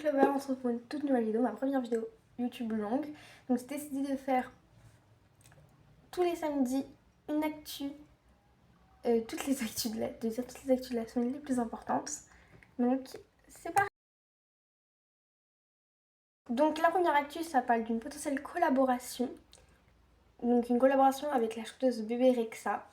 Clover, on se retrouve pour une toute nouvelle vidéo, ma première vidéo YouTube longue. Donc j'ai décidé de faire tous les samedis une actu, toutes les actus de la semaine les plus importantes. Donc c'est parti. Donc la première actu, ça parle d'une potentielle collaboration. Donc une collaboration avec la chanteuse Bébé Rexha.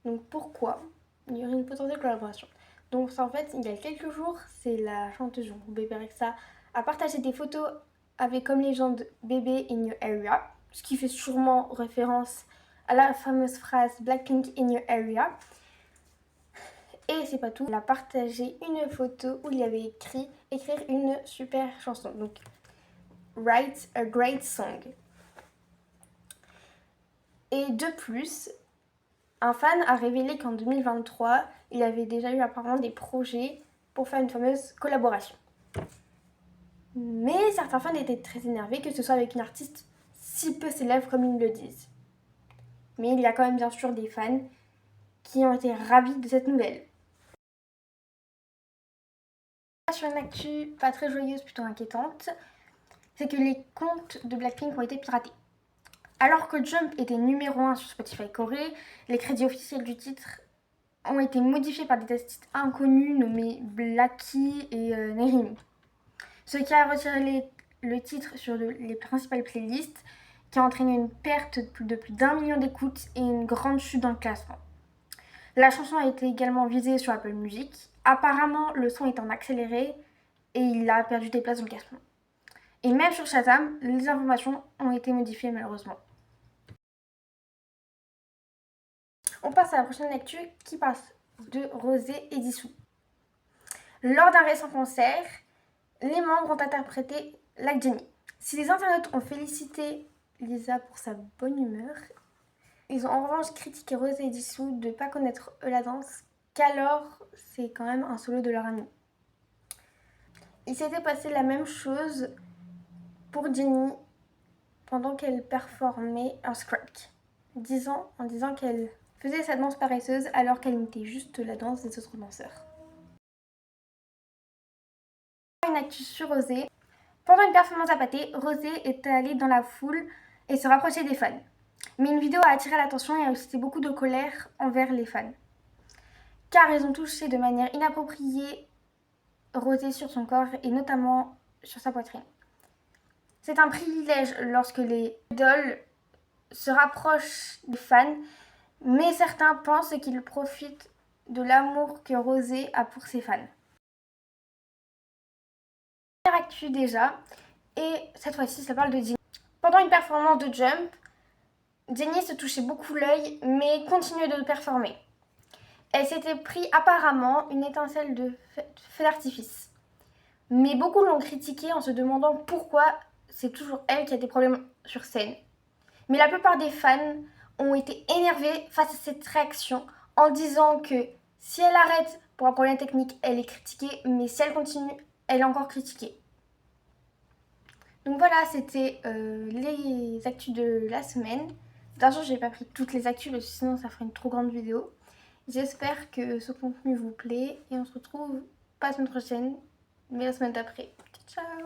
Donc pourquoi il y aurait une potentielle collaboration? Donc en fait, il y a quelques jours, c'est la chanteuse Bébé Rexha a partagé des photos avec comme légende Bébé in your area, ce qui fait sûrement référence à la fameuse phrase Blackpink in your area. Et c'est pas tout, elle a partagé une photo où il y avait écrit écrire une super chanson. Donc write a great song. Et de plus, un fan a révélé qu'en 2023, il y avait déjà eu apparemment des projets pour faire une fameuse collaboration. Mais certains fans étaient très énervés que ce soit avec une artiste si peu célèbre comme ils le disent. Mais il y a quand même bien sûr des fans qui ont été ravis de cette nouvelle. Sur une actu pas très joyeuse, plutôt inquiétante, c'est que les comptes de Blackpink ont été piratés. Alors que Jump était numéro 1 sur Spotify Corée, les crédits officiels du titre ont été modifiés par des artistes inconnus nommés Blackie et Nerimi. Ce qui a retiré le titre sur les principales playlists, qui a entraîné une perte de plus d'1 million d'écoutes et une grande chute dans le classement. La chanson a été également visée sur Apple Music. Apparemment, le son est en accéléré et il a perdu des places dans le classement. Et même sur Shazam, les informations ont été modifiées malheureusement. On passe à la prochaine lecture qui passe de Rosé et Jisoo. Lors d'un récent concert, les membres ont interprété Like Jennie. Si les internautes ont félicité Lisa pour sa bonne humeur, ils ont en revanche critiqué Rosé et Jisoo de ne pas connaître la danse, qu'alors c'est quand même un solo de leur ami. Il s'était passé la même chose pour Jennie pendant qu'elle performait un scratch, en disant qu'elle faisait sa danse paresseuse alors qu'elle imitait juste la danse des autres danseurs. Une actu sur Rosé. Pendant une performance à pâté, Rosé est allée dans la foule et se rapprochait des fans. Mais une vidéo a attiré l'attention et a suscité beaucoup de colère envers les fans. Car ils ont touché de manière inappropriée Rosé sur son corps et notamment sur sa poitrine. C'est un privilège lorsque les idoles se rapprochent des fans, mais certains pensent qu'ils profitent de l'amour que Rosé a pour ses fans. Actu déjà, et cette fois-ci ça parle de Jennie. Pendant une performance de Jump, Jennie se touchait beaucoup l'œil mais continuait de performer. Elle s'était pris apparemment une étincelle de feu d'artifice. Mais beaucoup l'ont critiquée en se demandant pourquoi c'est toujours elle qui a des problèmes sur scène. Mais la plupart des fans ont été énervés face à cette réaction en disant que si elle arrête pour un problème technique, elle est critiquée, mais si elle continue, elle est encore critiquée. Donc voilà, c'était les actus de la semaine. Bien sûr, j'ai pas pris toutes les actus parce que sinon ça ferait une trop grande vidéo. J'espère que ce contenu vous plaît et on se retrouve pas la semaine prochaine, mais la semaine d'après. Ciao!